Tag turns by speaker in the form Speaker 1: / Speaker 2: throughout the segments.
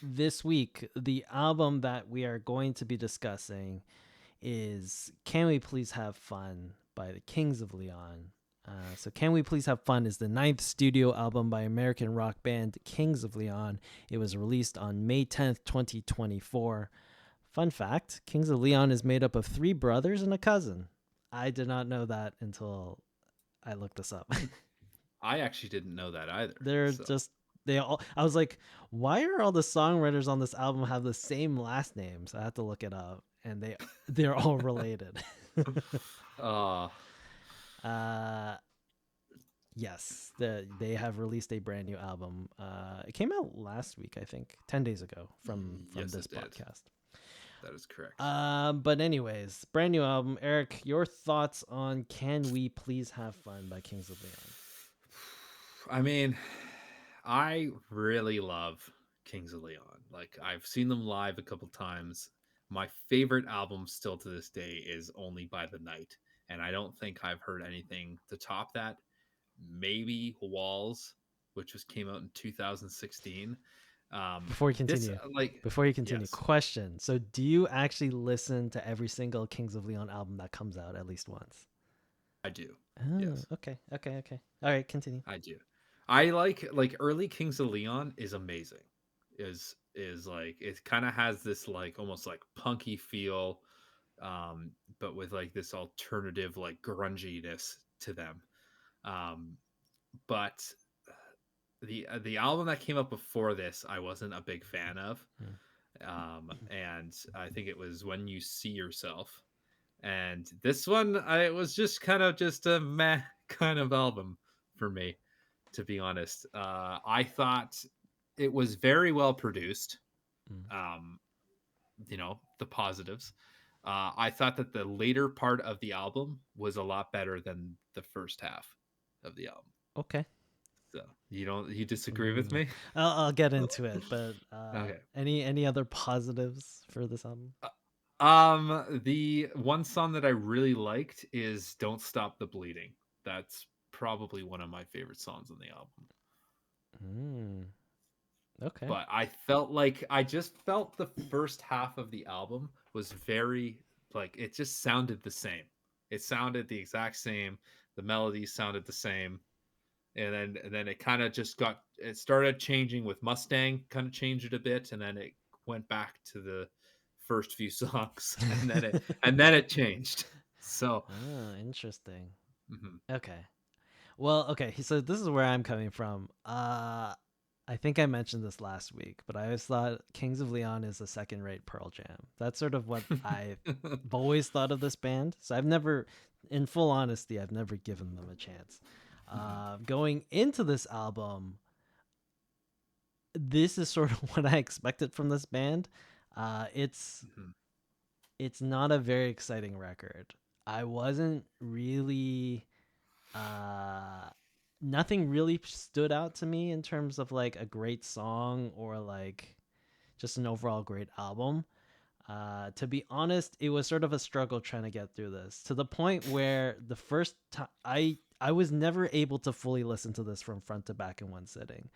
Speaker 1: This week, the album that we are going to be discussing is Can We Please Have Fun by the Kings of Leon. So, Can We Please Have Fun is the ninth studio album by American rock band Kings of Leon. It was released on May 10th, 2024. Fun fact, Kings of Leon is made up of three brothers and a cousin. I did not know that until I looked this up.
Speaker 2: I actually didn't know that either.
Speaker 1: They're
Speaker 2: So,
Speaker 1: just they all I was like, why are all the songwriters on this album have the same last names? I had to look it up and they're all related.
Speaker 2: uh,
Speaker 1: uh yes, they have released a brand new album. It came out last week, I think, 10 days ago from
Speaker 2: yes,
Speaker 1: this
Speaker 2: it did.
Speaker 1: podcast.
Speaker 2: That is correct.
Speaker 1: But anyways, brand new album. Eric, your thoughts on Can We Please Have Fun by Kings of Leon?
Speaker 2: I mean, I really love Kings of Leon. Like, I've seen them live a couple times. My favorite album still to this day is Only by the Night, and I don't think I've heard anything to top that. Maybe Walls, which just came out in 2016.
Speaker 1: Before you
Speaker 2: This
Speaker 1: continue,
Speaker 2: like yes,
Speaker 1: question. So, do you actually listen to every single Kings of Leon album that comes out at least once?
Speaker 2: I do.
Speaker 1: Oh,
Speaker 2: Yes,
Speaker 1: okay. All right, continue.
Speaker 2: I do. I like early Kings of Leon is amazing. Is like it kind of has this like almost like punky feel, but with like this alternative like grunginess to them. Um, but the album that came up before this, I wasn't a big fan of, and I think it was When You See Yourself. And this one, it was just kind of just a meh kind of album for me, to be honest. I thought it was very well produced.
Speaker 1: Mm.
Speaker 2: Um, the positives. I thought that the later part of the album was a lot better than the first half of the album.
Speaker 1: Okay.
Speaker 2: So you disagree with
Speaker 1: Mm.
Speaker 2: me?
Speaker 1: I'll get into it, but
Speaker 2: Okay.
Speaker 1: any other positives for this album?
Speaker 2: The one song that I really liked is "Don't Stop the Bleeding." That's probably one of my favorite songs on the album.
Speaker 1: Mm. Okay.
Speaker 2: But I just felt the first half of the album was very like it just sounded the same. It sounded the exact same. The melodies sounded the same. And then it kind of just it started changing with Mustang, kind of changed it a bit, and then it went back to the first few songs, and then it changed. So,
Speaker 1: Oh, interesting.
Speaker 2: mhm.
Speaker 1: Okay. Well, okay. So this is where I'm coming from. I think I mentioned this last week, but I always thought Kings of Leon is a second-rate Pearl Jam. That's sort of what I've always thought of this band. So I've never, in full honesty, I've never given them a chance.
Speaker 2: Mhm,
Speaker 1: Going into this album, this is sort of what I expected from this band. Uh, it's
Speaker 2: mhm,
Speaker 1: it's not a very exciting record. I wasn't really uh nothing really stood out to me in terms of like a great song or like just an overall great album. To be honest, it was sort of a struggle trying to get through this to the point where the first time I was never able to fully listen to this from front to back in one sitting.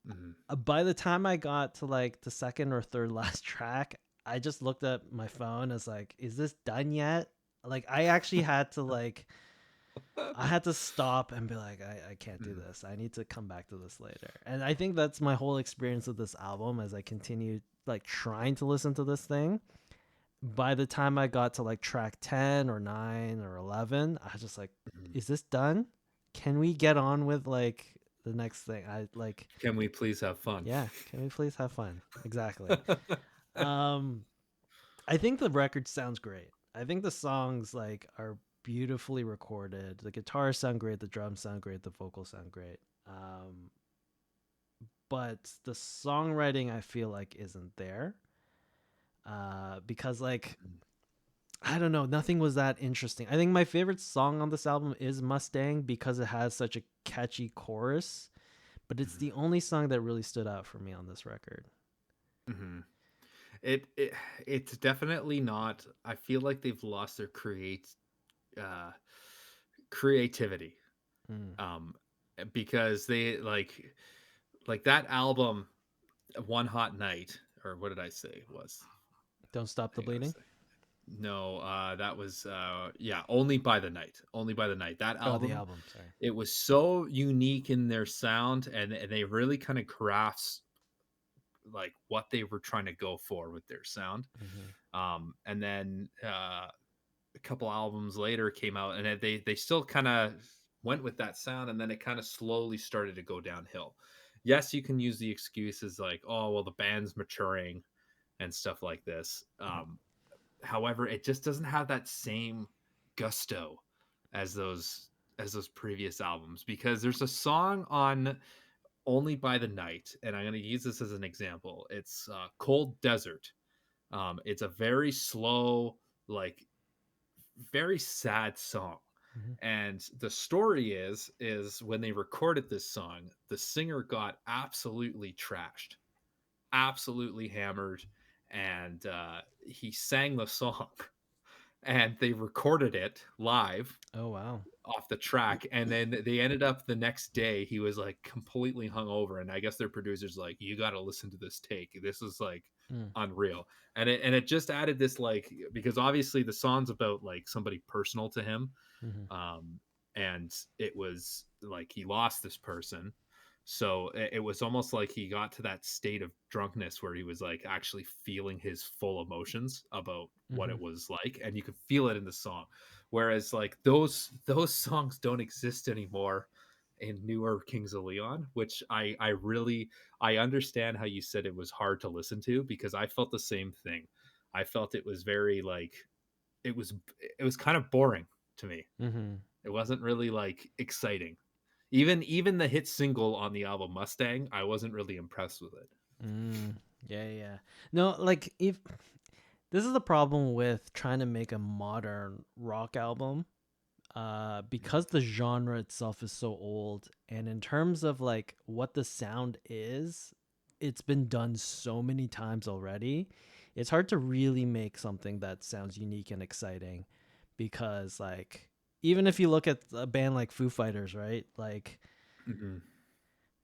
Speaker 2: mhm,
Speaker 1: By the time I got to like the second or third last track, I just looked at my phone as like, is this done yet? Like I actually had to like I had to stop and be like, I can't do
Speaker 2: mhm,
Speaker 1: this. I need to come back to this later. And I think that's my whole experience with this album as I continue like trying to listen to this thing. By the time I got to like track 10 or 9 or 11, I was just like,
Speaker 2: mhm.
Speaker 1: is this done? Can we get on with like the next thing? I like,
Speaker 2: Can we please have fun?
Speaker 1: yeah, can we please have fun? Exactly. Um, I think the record sounds great. I think the songs like are beautifully recorded. The guitars sound great, the drums sound great, the vocals sound great. Um, but the songwriting I feel like isn't there. Because like I don't know, nothing was that interesting. I think my favorite song on this album is Mustang because it has such a catchy chorus, but it's
Speaker 2: Mhm,
Speaker 1: the only song that really stood out for me on this record.
Speaker 2: mhm. It it's definitely not. I feel like they've lost their uh creativity.
Speaker 1: Mm.
Speaker 2: Um because they like that album. One Hot Night, or what did I say it was?
Speaker 1: Don't Stop the
Speaker 2: Hang on a
Speaker 1: Bleeding.
Speaker 2: sec. No, that was yeah, Only by the Night. Only by the Night. That
Speaker 1: Oh, the
Speaker 2: album,
Speaker 1: album. Sorry.
Speaker 2: it was so unique in their sound, and they really kind of crafts like what they were trying to go for with their sound.
Speaker 1: Hmm.
Speaker 2: And then a couple albums later came out, and they still kind of went with that sound, and then it kind of slowly started to go downhill. Yes, you can use the excuses like, oh well, the band's maturing and stuff like this. However, it just doesn't have that same gusto as those previous albums, because there's a song on Only by the Night, and I'm going to use this as an example. It's Cold Desert. It's a very slow, like very sad song.
Speaker 1: Hmm.
Speaker 2: And the story is when they recorded this song, the singer got absolutely trashed, absolutely hammered, and he sang the song, and they recorded it live
Speaker 1: Oh wow.
Speaker 2: off the track, and then they ended up the next day he was like completely hungover, and I guess their producers like, you got to listen to this take, this is like
Speaker 1: Mm.
Speaker 2: unreal. And it just added this, like, because obviously the song's about like somebody personal to him,
Speaker 1: Hmm.
Speaker 2: um and it was like he lost this person, so it was almost like he got to that state of drunkenness where he was like actually feeling his full emotions about what
Speaker 1: Hmm.
Speaker 2: it was like, and you could feel it in the song. Whereas like those songs don't exist anymore in newer Kings of Leon, which I really, I understand how you said it was hard to listen to, because I felt the same thing. I felt it was very like, it was it was kind of boring to me.
Speaker 1: Hmm.
Speaker 2: It wasn't really like exciting. Even the hit single on the album Mustang, I wasn't really impressed with it.
Speaker 1: Mm. Yeah, yeah. No, like if this is the problem with trying to make a modern rock album, because the genre itself is so old, and in terms of like what the sound is, it's been done so many times already. It's hard to really make something that sounds unique and exciting, because like even if you look at a band like Foo Fighters, right? Like
Speaker 2: Mhm.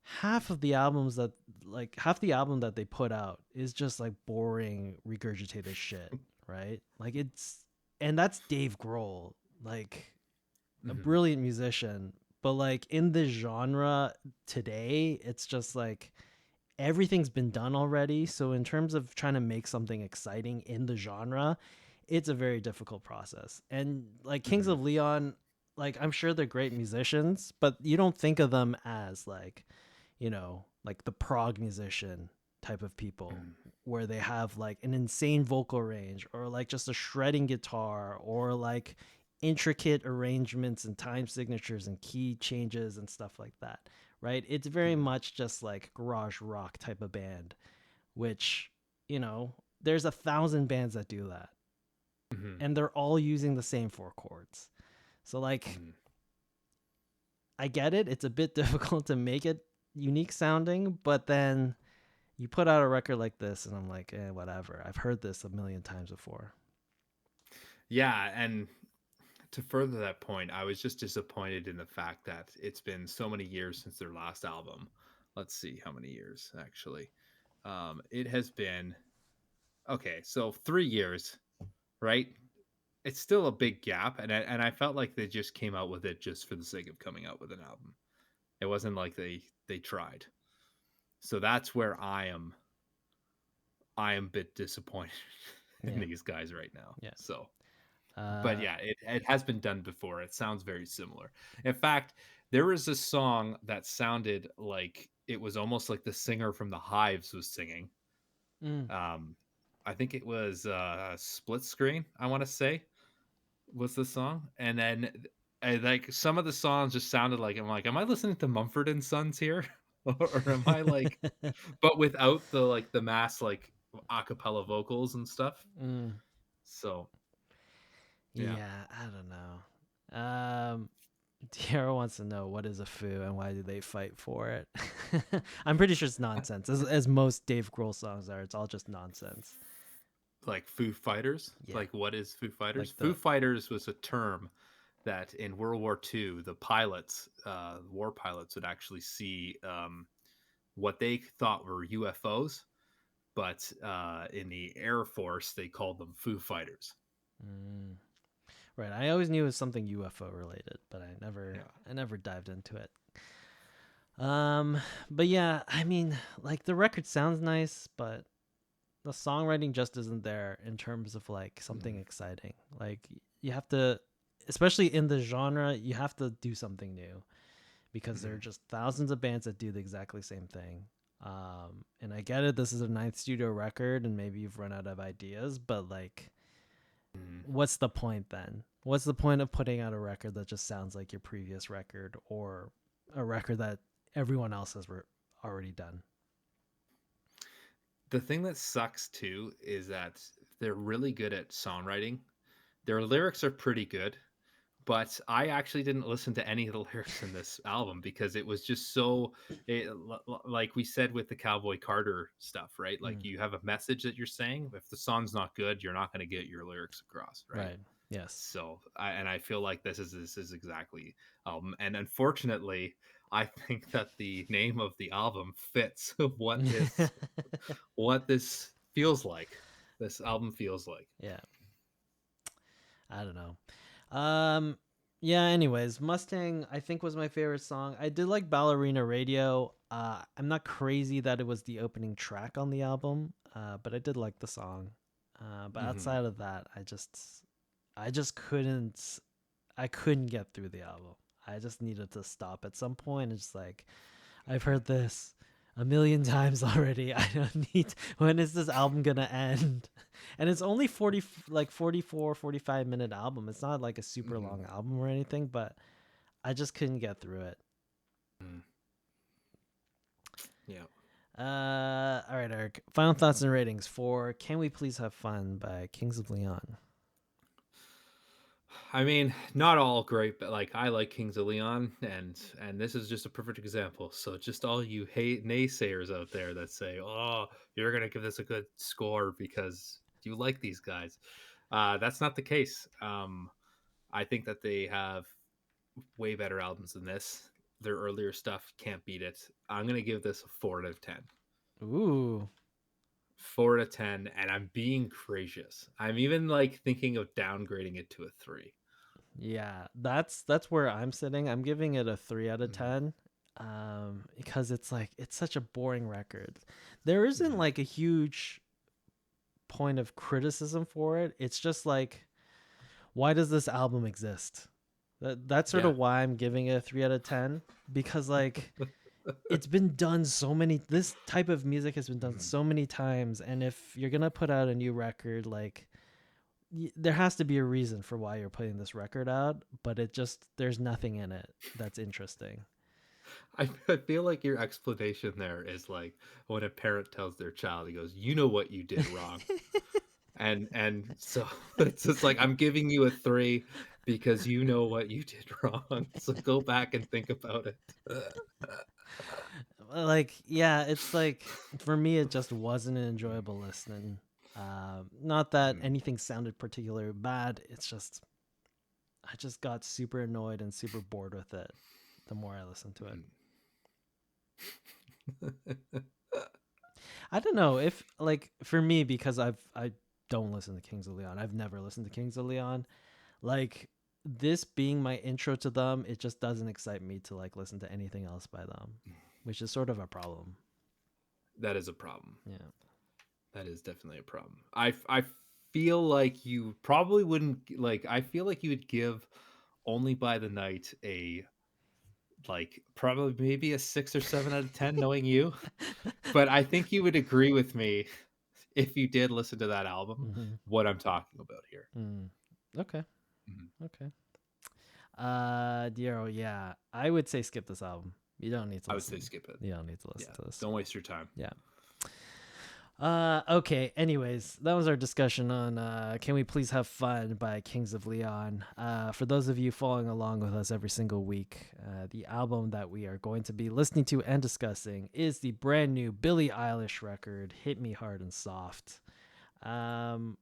Speaker 1: half of the albums that like half the album that they put out is just like boring regurgitated shit, right? Like it's, and that's Dave Grohl, like a
Speaker 2: Mhm.
Speaker 1: brilliant musician, but like in the genre today, it's just like everything's been done already. So in terms of trying to make something exciting in the genre, it's a very difficult process. And like Kings
Speaker 2: Mhm.
Speaker 1: of Leon, like I'm sure they're great musicians, but you don't think of them as like, like the prog musician type of people,
Speaker 2: Mhm.
Speaker 1: where they have like an insane vocal range, or like just a shredding guitar, or like intricate arrangements and time signatures and key changes and stuff like that, right? It's very
Speaker 2: Mhm.
Speaker 1: much just like garage rock type of band, which, there's 1,000 bands that do that,
Speaker 2: Mhm.
Speaker 1: and they're all using the same four chords. So like
Speaker 2: Mhm.
Speaker 1: I get it, it's a bit difficult to make it unique sounding, but then you put out a record like this and I'm like, whatever. I've heard this a million times before.
Speaker 2: Yeah, and to further that point, I was just disappointed in the fact that it's been so many years since their last album. Let's see how many years actually. It has been, okay, so 3 years, right? It's still a big gap, and I felt like they just came out with it just for the sake of coming out with an album. It wasn't like they tried. So that's where I am a bit disappointed in
Speaker 1: Yeah.
Speaker 2: these guys right now.
Speaker 1: Yeah.
Speaker 2: So, but
Speaker 1: Uh
Speaker 2: yeah, it has been done before. It sounds very similar. In fact, there was a song that sounded like it was almost like the singer from the Hives was singing.
Speaker 1: mm.
Speaker 2: Um, I think it was Split Screen, I want to say, was the song. And then like some of the songs just sounded like, I'm like, am I listening to Mumford and Sons here? Or am I like, but without the like the mass like acapella vocals and stuff.
Speaker 1: mm.
Speaker 2: So yeah.
Speaker 1: Yeah, I don't know. Tiara wants to know, what is a foo and why do they fight for it? I'm pretty sure it's nonsense. As most Dave Grohl songs are, it's all just nonsense.
Speaker 2: Like Foo Fighters.
Speaker 1: Yeah.
Speaker 2: Like, what is Foo Fighters?
Speaker 1: Like
Speaker 2: Foo
Speaker 1: the
Speaker 2: Fighters was a term that in World War II, the pilots, war pilots, would actually see. what they thought were UFOs, but in the Air Force they called them Foo Fighters.
Speaker 1: Mm. Right. I always knew it was something UFO related, but
Speaker 2: Yeah.
Speaker 1: I never dived into it. Um, but yeah, I mean, like the record sounds nice, but the songwriting just isn't there in terms of like something
Speaker 2: Mm.
Speaker 1: exciting. Like you have to, especially in the genre, you have to do something new because there are
Speaker 2: Mm.
Speaker 1: just thousands of bands that do the exactly same thing. And I get it. This is a ninth studio record, and maybe you've run out of ideas, but like,
Speaker 2: Mm.
Speaker 1: what's the point then? What's the point of putting out a record that just sounds like your previous record or a record that everyone else has already done?
Speaker 2: The thing that sucks too is that they're really good at songwriting. Their lyrics are pretty good, but I actually didn't listen to any of the lyrics in this album because it was just so like we said with the Cowboy Carter stuff, right? Like
Speaker 1: Mm,
Speaker 2: you have a message that you're saying. If the song's not good, you're not going to get your lyrics across, right?
Speaker 1: right. Yes.
Speaker 2: So I feel like this is exactly and unfortunately I think that the name of the album fits what this feels like. This album feels like.
Speaker 1: Yeah. I don't know. Um, yeah. Anyways, Mustang I think was my favorite song. I did like Ballerina Radio. I'm not crazy that it was the opening track on the album, but I did like the song. But
Speaker 2: Hmm.
Speaker 1: outside of that, I just couldn't. I couldn't get through the album. I just needed to stop at some point. It's like I've heard this a million times already. I don't need. When is this album gonna end? And it's only 40, like 44, 45 minute album. It's not like a super
Speaker 2: Hmm.
Speaker 1: long album or anything, but I just couldn't get through it.
Speaker 2: Mm. Yeah.
Speaker 1: All right, Eric. Final thoughts and ratings for "Can We Please Have Fun" by Kings of Leon.
Speaker 2: I mean, not all great, but like I like Kings of Leon, and this is just a perfect example. So just all you hate naysayers out there that say, "Oh, you're gonna give this a good score because you like these guys," that's not the case. I think that they have way better albums than this. Their earlier stuff can't beat it. I'm gonna give this a 4 out of 10.
Speaker 1: Ooh,
Speaker 2: 4 out of 10, and I'm being gracious. I'm even like thinking of downgrading it to a 3.
Speaker 1: yeah. That's where I'm sitting. I'm giving it a 3 out of 10. Because it's like it's such a boring record. There isn't
Speaker 2: Mm-hmm.
Speaker 1: like a huge point of criticism for it. It's just like, why does this album exist? That's sort
Speaker 2: Yeah.
Speaker 1: of why I'm giving it a 3 out of 10, because like it's been done so many. This type of music has been done
Speaker 2: Mm-hmm.
Speaker 1: so many times, and if you're gonna put out a new record, like there has to be a reason for why you're putting this record out. But it just there's nothing in it that's interesting.
Speaker 2: I feel like your explanation there is like when a parent tells their child, he goes, "You know what you did wrong," and so it's just like I'm giving you a 3 because you know what you did wrong. So go back and think about it.
Speaker 1: Like yeah, it's like for me it just wasn't an enjoyable listening. Not that
Speaker 2: Mhm.
Speaker 1: anything sounded particularly bad, it's just I just got super annoyed and super bored with it the more I listened to it. I don't know if like for me, because I don't listen to Kings of Leon, I've never listened to Kings of Leon, like this being my intro to them, it just doesn't excite me to like listen to anything else by them, which is sort of a problem.
Speaker 2: That is a problem.
Speaker 1: Yeah.
Speaker 2: That is definitely a problem. I feel like you probably wouldn't like. I feel like you would give Only by the Night a like probably maybe a 6 or 7 out of 10, knowing you. But I think you would agree with me if you did listen to that album,
Speaker 1: Mm-hmm.
Speaker 2: what I'm talking about here.
Speaker 1: Mm. Okay.
Speaker 2: Mhm.
Speaker 1: Okay. Diero, yeah, I would say skip this album. You don't need to
Speaker 2: I would say
Speaker 1: listen.
Speaker 2: skip it.
Speaker 1: You don't need to listen
Speaker 2: Yeah,
Speaker 1: to this.
Speaker 2: don't waste your time.
Speaker 1: Yeah. Okay. Anyways, that was our discussion on "Can We Please Have Fun" by Kings of Leon. For those of you following along with us every single week, the album that we are going to be listening to and discussing is the brand new Billie Eilish record, "Hit Me Hard and Soft." I'm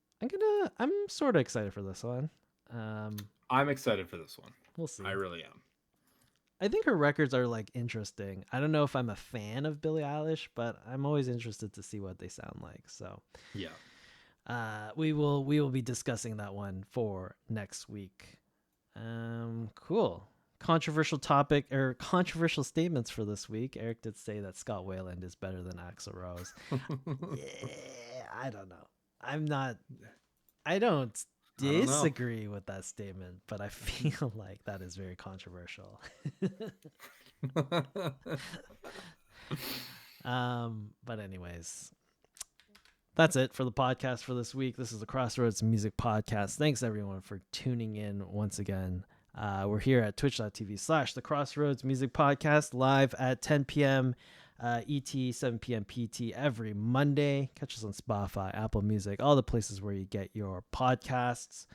Speaker 1: sort of excited for this one. Um,
Speaker 2: I'm excited for this one.
Speaker 1: we'll
Speaker 2: I
Speaker 1: see.
Speaker 2: really am.
Speaker 1: I think her records are like interesting. I don't know if I'm a fan of Billie Eilish, but I'm always interested to see what they sound like. So
Speaker 2: Yeah.
Speaker 1: we will be discussing that one for next week. Cool. Controversial topic or controversial statements for this week. Eric did say that Scott Weiland is better than Axl Rose. Yeah, I don't know. I'm not. I don't
Speaker 2: I don't know.
Speaker 1: disagree with that statement, but I feel like that is very controversial. But anyways, that's it for the podcast for this week. This is the Crossroads Music Podcast. Thanks everyone for tuning in once again. We're here at twitch.tv/the Crossroads Music Podcast live at 10 p.m. ET, 7 p.m. PT every Monday. Catch us on Spotify, Apple Music, all the places where you get your podcasts.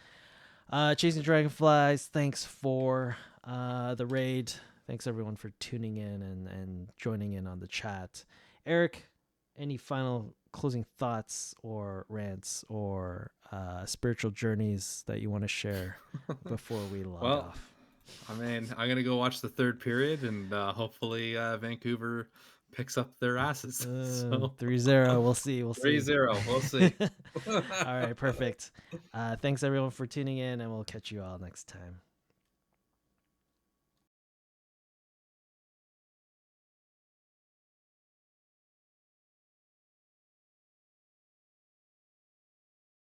Speaker 1: Chasing Dragonflies, thanks for the raid. Thanks everyone for tuning in and joining in on the chat. Eric, any final closing thoughts or rants or spiritual journeys that you want to share before we log
Speaker 2: Well,
Speaker 1: off?
Speaker 2: I mean, I'm gonna go watch the third period, and hopefully Vancouver picks up their asses. So
Speaker 1: 3-0. We'll see. We'll see.
Speaker 2: 3-0. We'll see.
Speaker 1: All right, perfect. Thanks everyone for tuning in, and we'll catch you all next time.